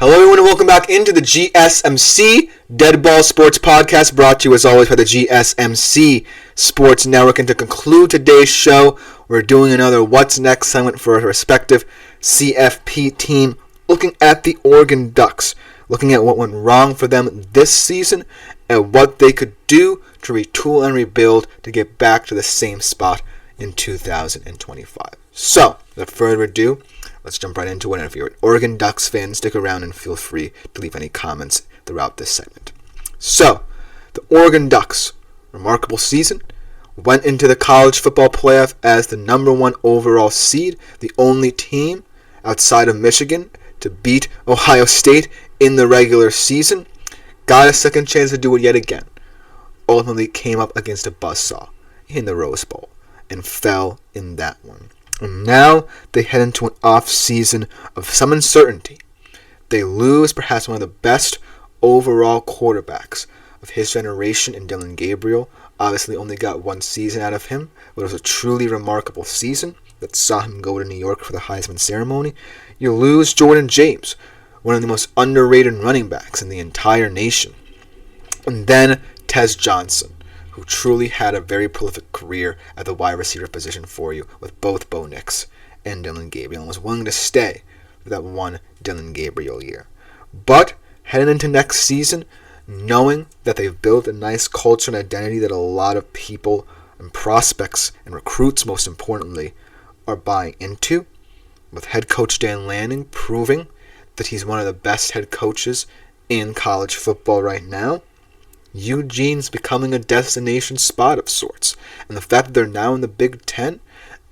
Hello everyone and welcome back into the GSMC Dead Ball Sports Podcast, brought to you as always by the GSMC Sports Network. And to conclude today's show, we're doing another What's Next segment for our respective CFP team, looking at the Oregon Ducks, looking at what went wrong for them this season and what they could do to retool and rebuild to get back to the same spot in 2025. So, without further ado, let's jump right into it. And if you're an Oregon Ducks fan, stick around and feel free to leave any comments throughout this segment. So, the Oregon Ducks, remarkable season, went into the college football playoff as the number one overall seed, the only team outside of Michigan to beat Ohio State in the regular season, got a second chance to do it yet again. Ultimately came up against a buzzsaw in the Rose Bowl and fell in that one. And now they head into an off-season of some uncertainty. They lose perhaps one of the best overall quarterbacks of his generation in Dillon Gabriel. Obviously only got one season out of him, but it was a truly remarkable season that saw him go to New York for the Heisman ceremony. You lose Jordan James, one of the most underrated running backs in the entire nation. And then Tez Johnson, who truly had a very prolific career at the wide receiver position for you with both Bo Nix and Dillon Gabriel, and was willing to stay for that one Dillon Gabriel year. But heading into next season, knowing that they've built a nice culture and identity that a lot of people and prospects and recruits, most importantly, are buying into, with head coach Dan Lanning proving that he's one of the best head coaches in college football right now, Eugene's becoming a destination spot of sorts. And the fact that they're now in the Big Ten,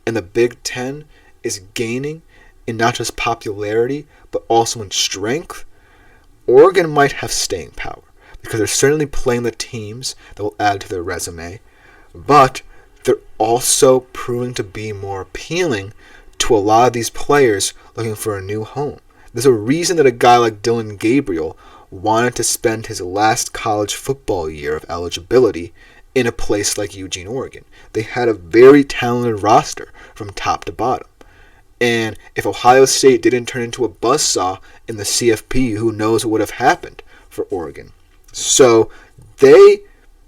and the Big Ten is gaining in not just popularity, but also in strength, Oregon might have staying power, because they're certainly playing the teams that will add to their resume, but they're also proving to be more appealing to a lot of these players looking for a new home. There's a reason that a guy like Dillon Gabriel wanted to spend his last college football year of eligibility in a place like Eugene, Oregon. They had a very talented roster from top to bottom. And if Ohio State didn't turn into a buzzsaw in the CFP, who knows what would have happened for Oregon. So they,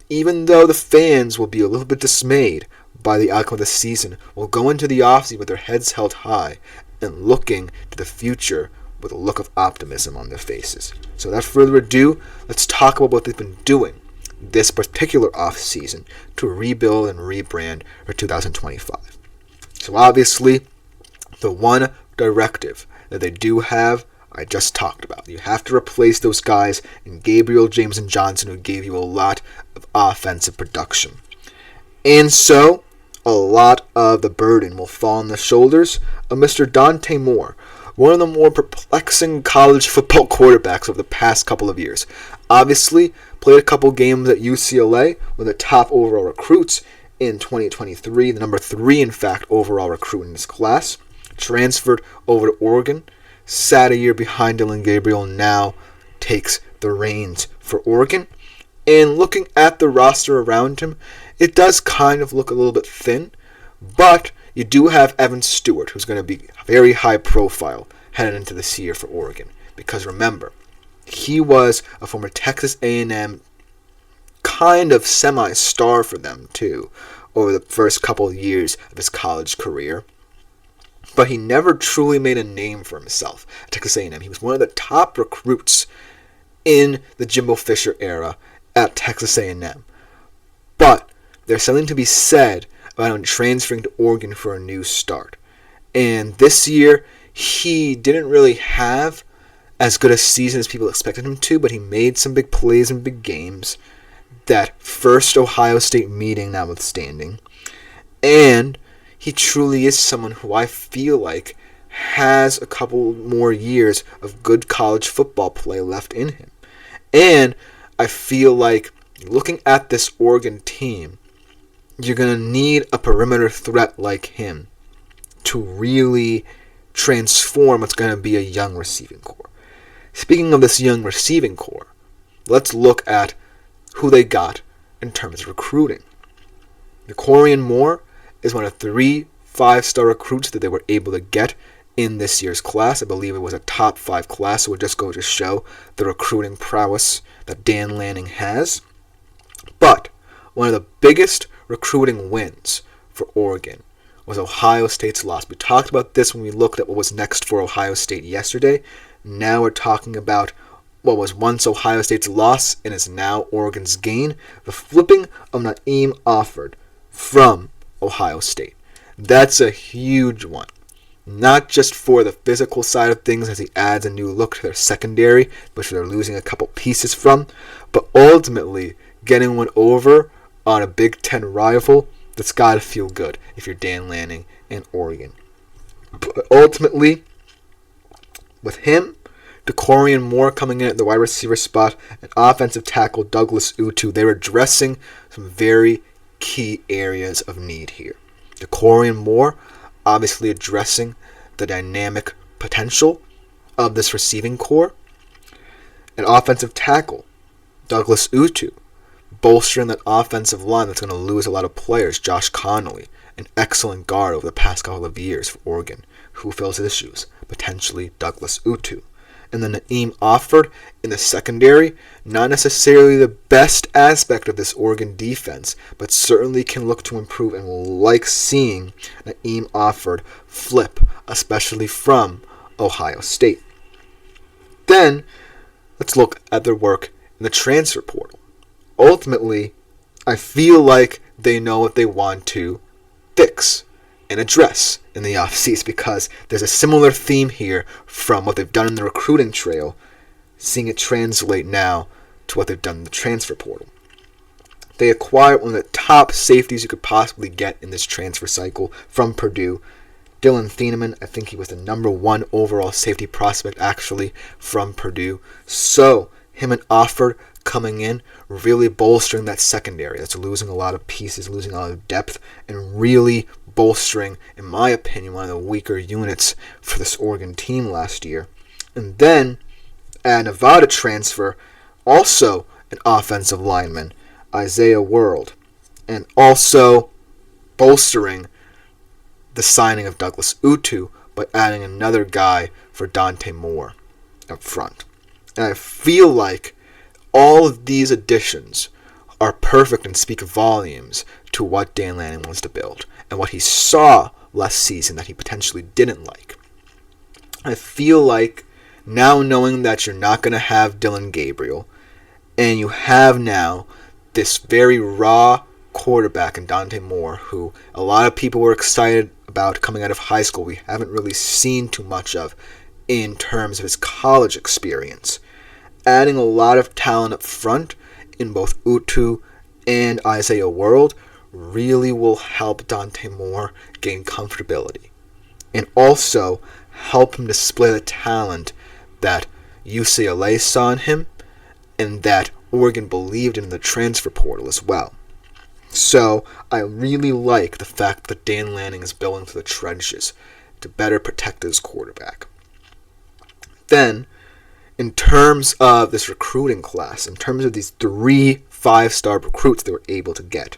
even though the fans will be a little bit dismayed by the outcome of the season, will go into the offseason with their heads held high and looking to the future with a look of optimism on their faces. So without further ado, let's talk about what they've been doing this particular offseason to rebuild and rebrand for 2025. So obviously, the one directive that they do have, I just talked about. You have to replace those guys in Gabriel, James, and Johnson, who gave you a lot of offensive production. And so, a lot of the burden will fall on the shoulders of Mr. Dante Moore, one of the more perplexing college football quarterbacks of the past couple of years. Obviously, played a couple games at UCLA with the top overall recruits in 2023, the number 3, in fact, overall recruit in this class. Transferred over to Oregon, sat a year behind Dillon Gabriel, now takes the reins for Oregon. And looking at the roster around him, it does kind of look a little bit thin, but you do have Evan Stewart, who's going to be very high profile heading into this year for Oregon. Because remember, he was a former Texas A&M kind of semi-star for them too over the first couple of years of his college career. But he never truly made a name for himself at Texas A&M. He was one of the top recruits in the Jimbo Fisher era at Texas A&M. But there's something to be said about him transferring to Oregon for a new start. And this year, he didn't really have as good a season as people expected him to, but he made some big plays in big games. That first Ohio State meeting notwithstanding. And he truly is someone who I feel like has a couple more years of good college football play left in him. And I feel like looking at this Oregon team, you're going to need a perimeter threat like him to really transform what's going to be a young receiving core. Speaking of this young receiving core, let's look at who they got in terms of recruiting. Nicorian Moore is one of 3 5-star recruits that they were able to get in this year's class. I believe it was a top 5 class, so it would just go to show the recruiting prowess that Dan Lanning has. But one of the biggest recruiting wins for Oregon was Ohio State's loss. We talked about this when we looked at what was next for Ohio State yesterday. Now we're talking about what was once Ohio State's loss and is now Oregon's gain, the flipping of Naeem Offord from Ohio State. That's a huge one. Not just for the physical side of things as he adds a new look to their secondary, which they're losing a couple pieces from, but ultimately getting one over on a Big Ten rival, that's got to feel good if you're Dan Lanning and Oregon. But ultimately, with him, DeCorian Moore coming in at the wide receiver spot, and offensive tackle Douglas Utu, they were addressing some very key areas of need here. DeCorian Moore obviously addressing the dynamic potential of this receiving core, and offensive tackle Douglas Utu bolstering that offensive line that's going to lose a lot of players. Josh Connolly, an excellent guard over the past couple of years for Oregon. Who fills his shoes? Potentially Douglas Utu. And then Naeem Offord in the secondary, not necessarily the best aspect of this Oregon defense, but certainly can look to improve, and will like seeing Naeem Offord flip, especially from Ohio State. Then, let's look at their work in the transfer portal. Ultimately, I feel like they know what they want to fix and address in the offseason, because there's a similar theme here from what they've done in the recruiting trail, seeing it translate now to what they've done in the transfer portal. They acquired one of the top safeties you could possibly get in this transfer cycle from Purdue. Dylan Thieneman, I think he was the number 1 overall safety prospect actually from Purdue. So him and Offord coming in, really bolstering that secondary that's losing a lot of pieces, losing a lot of depth, and really bolstering, in my opinion, one of the weaker units for this Oregon team last year. And then, a Nevada transfer, also an offensive lineman, Isaiah World, and also bolstering the signing of Douglas Utu by adding another guy for Dante Moore up front. And I feel like all of these additions are perfect and speak volumes to what Dan Lanning wants to build and what he saw last season that he potentially didn't like. I feel like now, knowing that you're not going to have Dylan Gabriel, and you have now this very raw quarterback in Dante Moore, who a lot of people were excited about coming out of high school, we haven't really seen too much of in terms of his college experience. Adding a lot of talent up front in both Utu and Isaiah World really will help Dante Moore gain comfortability, and also help him display the talent that UCLA saw in him and that Oregon believed in the transfer portal as well. So I really like the fact that Dan Lanning is building for the trenches to better protect his quarterback. Then, in terms of this recruiting class, in terms of these 3 5-star recruits they were able to get,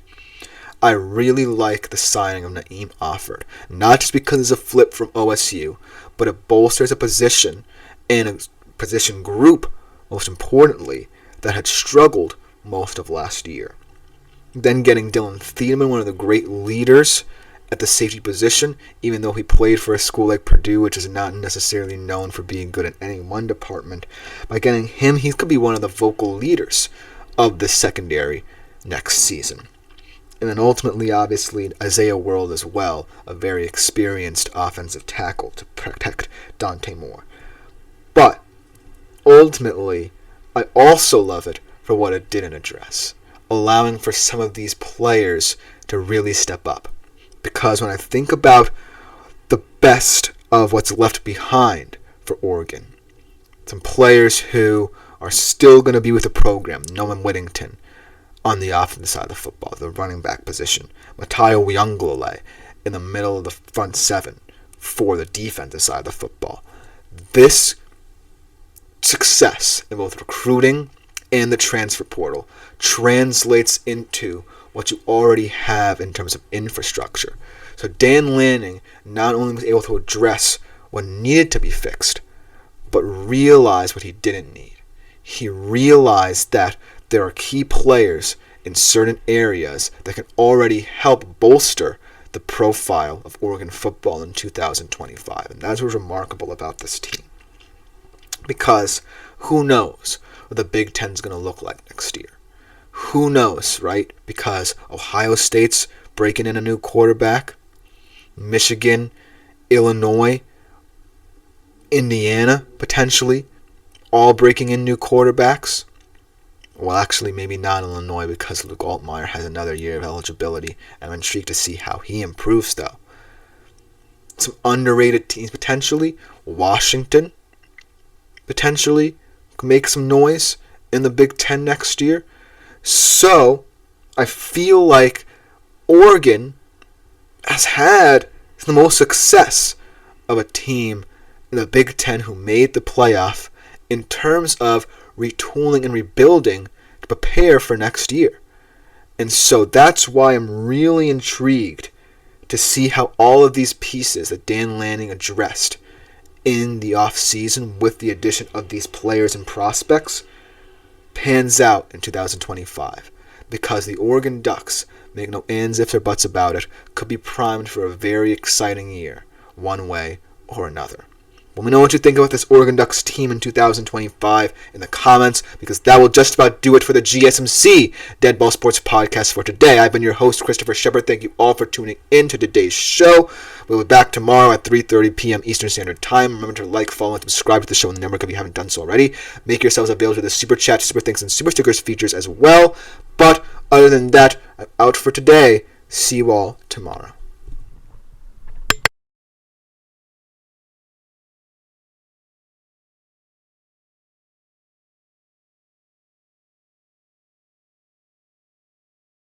I really like the signing of Naeem Offord. Not just because it's a flip from OSU, but it bolsters a position and a position group, most importantly, that had struggled most of last year. Then getting Dylan Thieneman, one of the great leaders at the safety position, even though he played for a school like Purdue, which is not necessarily known for being good in any one department. By getting him, he could be one of the vocal leaders of the secondary next season. And then ultimately, obviously, Isaiah World as well, a very experienced offensive tackle to protect Dante Moore. But ultimately, I also love it for what it didn't address, allowing for some of these players to really step up. Because when I think about the best of what's left behind for Oregon, some players who are still going to be with the program, Nolan Whittington on the offensive side of the football, the running back position, Matayo Uyunglele in the middle of the front 7 for the defensive side of the football. This success in both recruiting and the transfer portal translates into what you already have in terms of infrastructure. So Dan Lanning not only was able to address what needed to be fixed, but realized what he didn't need. He realized that there are key players in certain areas that can already help bolster the profile of Oregon football in 2025. And that's what's remarkable about this team. Because who knows what the Big Ten is going to look like next year? Who knows, right? Because Ohio State's breaking in a new quarterback. Michigan, Illinois, Indiana, potentially, all breaking in new quarterbacks. Well, actually, maybe not Illinois because Luke Altmaier has another year of eligibility. I'm intrigued to see how he improves, though. Some underrated teams, potentially. Washington, potentially, can make some noise in the Big Ten next year. So, I feel like Oregon has had the most success of a team in the Big Ten who made the playoff in terms of retooling and rebuilding to prepare for next year. And so that's why I'm really intrigued to see how all of these pieces that Dan Lanning addressed in the offseason with the addition of these players and prospects pans out in 2025. Because the Oregon Ducks, make no ands, ifs, or buts about it, could be primed for a very exciting year, one way or another. Let me know what you think about this Oregon Ducks team in 2025 in the comments, because that will just about do it for the GSMC Dead Ball Sports Podcast for today. I've been your host, Christopher Shepard. Thank you all for tuning in to today's show. We'll be back tomorrow at 3:30 p.m. Eastern Standard Time. Remember to like, follow, and subscribe to the show on the network if you haven't done so already. Make yourselves available to the Super Chat, Super Thanks, and Super Stickers features as well. But other than that, I'm out for today. See you all tomorrow.